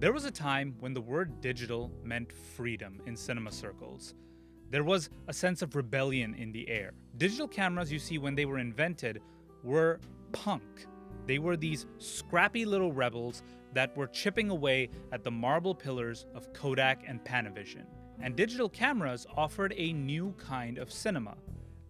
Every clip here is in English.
There was a time when the word digital meant freedom in cinema circles. There was a sense of rebellion in the air. Digital cameras you see when they were invented were punk. They were these scrappy little rebels that were chipping away at the marble pillars of Kodak and Panavision. And digital cameras offered a new kind of cinema,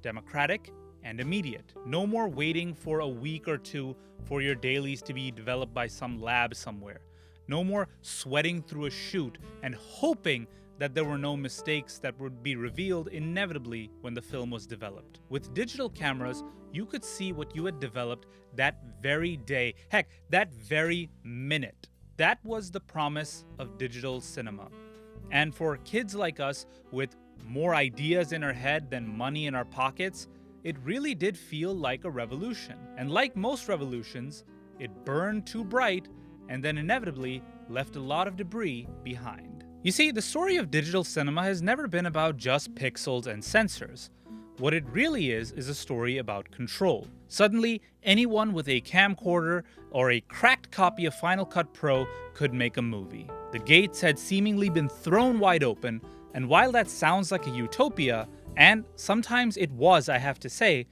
democratic and immediate. No more waiting for a week or two for your dailies to be developed by some lab somewhere. No more sweating through a shoot and hoping that there were no mistakes that would be revealed inevitably when the film was developed. With digital cameras, you could see what you had developed that very day, heck, that very minute. That was the promise of digital cinema. And for kids like us with more ideas in our head than money in our pockets, it really did feel like a revolution. And like most revolutions, it burned too bright and then inevitably left a lot of debris behind. You see, the story of digital cinema has never been about just pixels and sensors. What it really is a story about control. Suddenly, anyone with a camcorder or a cracked copy of Final Cut Pro could make a movie. The gates had seemingly been thrown wide open, and while that sounds like a utopia, and sometimes it was, I have to say,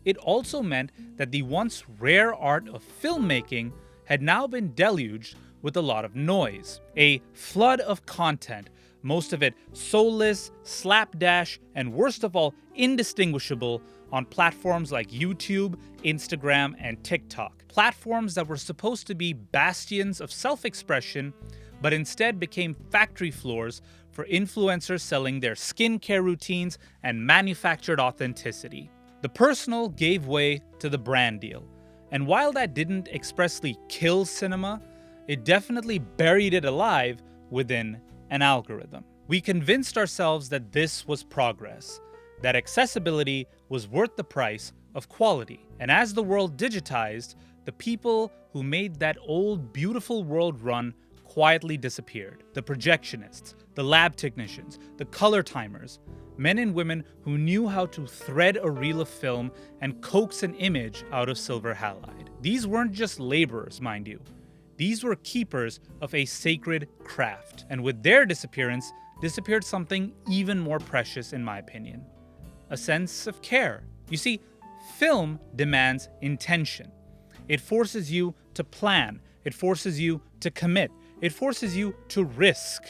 it also meant that the once rare art of filmmaking had now been deluged with a lot of noise. A flood of content, most of it soulless, slapdash, and worst of all, indistinguishable on platforms like YouTube, Instagram, and TikTok. Platforms that were supposed to be bastions of self-expression, but instead became factory floors for influencers selling their skincare routines and manufactured authenticity. The personal gave way to the brand deal. And while that didn't expressly kill cinema, it definitely buried it alive within an algorithm. We convinced ourselves that this was progress, that accessibility was worth the price of quality. And as the world digitized, the people who made that old beautiful world run quietly disappeared. The projectionists, the lab technicians, the color timers, men and women who knew how to thread a reel of film and coax an image out of silver halide. These weren't just laborers, mind you. These were keepers of a sacred craft. And with their disappearance, disappeared something even more precious in my opinion. A sense of care. You see, film demands intention. It forces you to plan. It forces you to commit. It forces you to risk.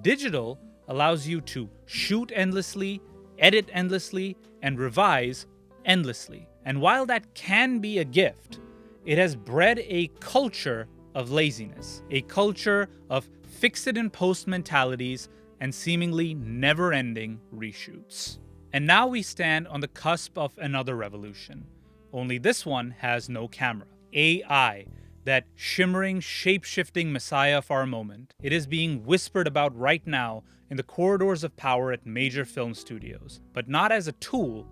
Digital allows you to shoot endlessly, edit endlessly, and revise endlessly. And while that can be a gift, it has bred a culture of laziness, a culture of fix-it-in-post mentalities and seemingly never-ending reshoots. And now we stand on the cusp of another revolution. Only this one has no camera. AI, that shimmering, shape-shifting messiah of our moment. It is being whispered about right now in the corridors of power at major film studios, but not as a tool,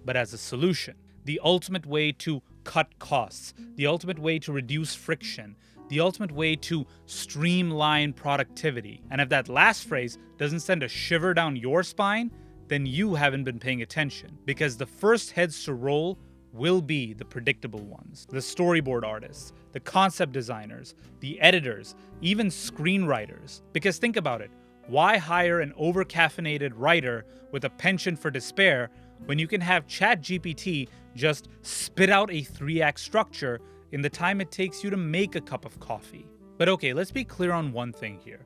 but as a solution. The ultimate way to cut costs, the ultimate way to reduce friction, the ultimate way to streamline productivity. And if that last phrase doesn't send a shiver down your spine, then you haven't been paying attention, because the first heads to roll will be the predictable ones. The storyboard artists, the concept designers, the editors, even screenwriters. Because think about it, why hire an over-caffeinated writer with a penchant for despair when you can have ChatGPT just spit out a 3-act structure in the time it takes you to make a cup of coffee? But okay, let's be clear on one thing here.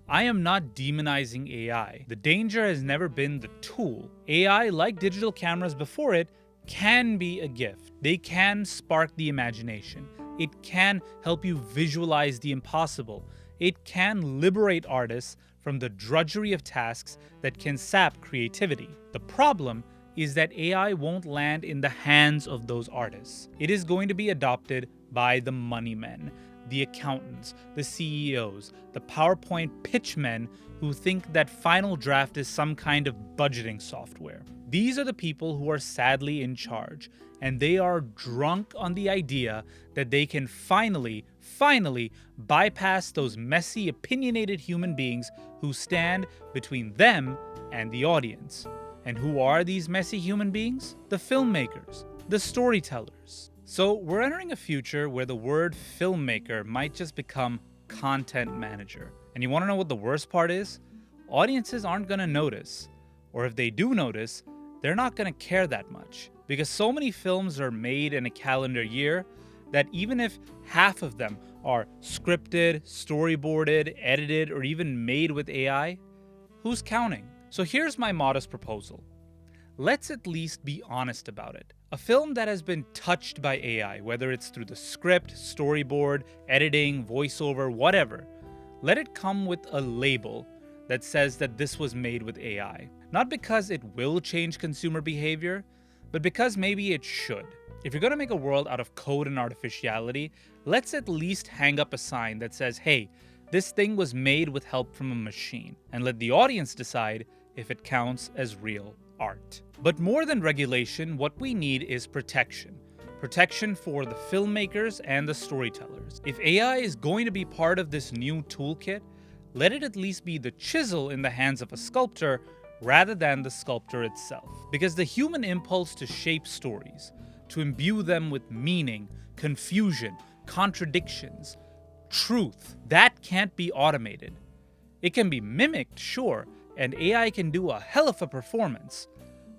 I am not demonizing AI. The danger has never been the tool. AI, like digital cameras before it, can be a gift. They can spark the imagination. It can help you visualize the impossible. It can liberate artists from the drudgery of tasks that can sap creativity. The problem is that AI won't land in the hands of those artists. It is going to be adopted by the money men, the accountants, the CEOs, the PowerPoint pitchmen who think that Final Draft is some kind of budgeting software. These are the people who are sadly in charge, and they are drunk on the idea that they can finally bypass those messy, opinionated human beings who stand between them and the audience. And who are these messy human beings? The filmmakers, the storytellers. So we're entering a future where the word filmmaker might just become content manager. And you want to know what the worst part is? Audiences aren't going to notice. Or if they do notice, they're not going to care that much. Because so many films are made in a calendar year that even if half of them are scripted, storyboarded, edited, or even made with AI, who's counting? So here's my modest proposal. Let's at least be honest about it. A film that has been touched by AI, whether it's through the script, storyboard, editing, voiceover, whatever, let it come with a label that says that this was made with AI. Not because it will change consumer behavior, but because maybe it should. If you're gonna make a world out of code and artificiality, let's at least hang up a sign that says, hey, this thing was made with help from a machine, and let the audience decide if it counts as real art. But more than regulation, what we need is protection. Protection for the filmmakers and the storytellers. If AI is going to be part of this new toolkit, let it at least be the chisel in the hands of a sculptor rather than the sculptor itself. Because the human impulse to shape stories, to imbue them with meaning, confusion, contradictions, truth, that can't be automated. It can be mimicked, sure, and AI can do a hell of a performance.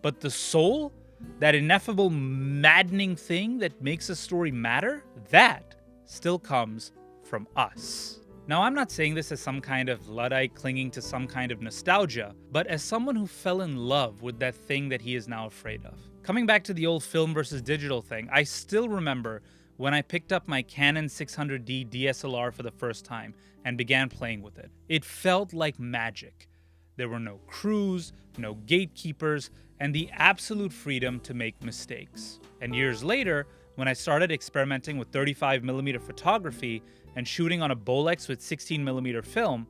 But the soul, that ineffable, maddening thing that makes a story matter, that still comes from us. Now, I'm not saying this as some kind of Luddite clinging to some kind of nostalgia, but as someone who fell in love with that thing that he is now afraid of. Coming back to the old film versus digital thing, I still remember when I picked up my Canon 600D DSLR for the first time and began playing with it. It felt like magic. There were no crews, no gatekeepers, and the absolute freedom to make mistakes. And years later, when I started experimenting with 35mm photography and shooting on a Bolex with 16mm film,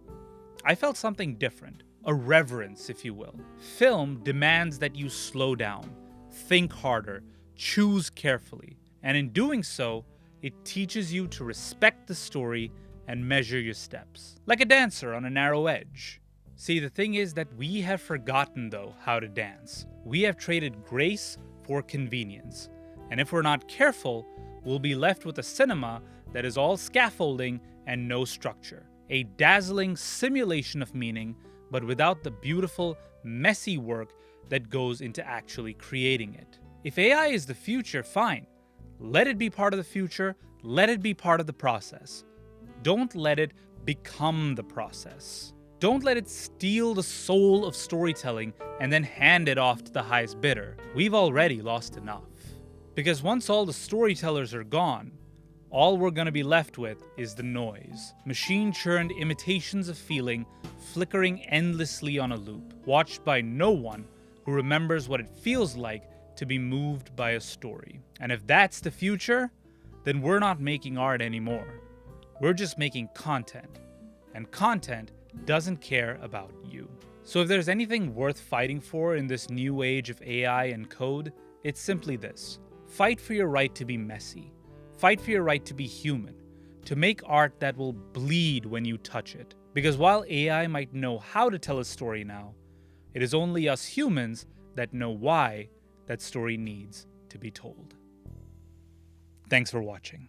I felt something different. A reverence, if you will. Film demands that you slow down, think harder, choose carefully. And in doing so, it teaches you to respect the story and measure your steps. Like a dancer on a narrow edge. See, the thing is that we have forgotten, though, how to dance. We have traded grace for convenience. And if we're not careful, we'll be left with a cinema that is all scaffolding and no structure. A dazzling simulation of meaning, but without the beautiful, messy work that goes into actually creating it. If AI is the future, fine. Let it be part of the future. Let it be part of the process. Don't let it become the process. Don't let it steal the soul of storytelling and then hand it off to the highest bidder. We've already lost enough. Because once all the storytellers are gone, all we're going to be left with is the noise. Machine-churned imitations of feeling flickering endlessly on a loop, watched by no one who remembers what it feels like to be moved by a story. And if that's the future, then we're not making art anymore. We're just making content. And content doesn't care about you. So if there's anything worth fighting for in this new age of AI and code, it's simply this. Fight for your right to be messy. Fight for your right to be human. To make art that will bleed when you touch it. Because while AI might know how to tell a story now, it is only us humans that know why that story needs to be told. Thanks for watching.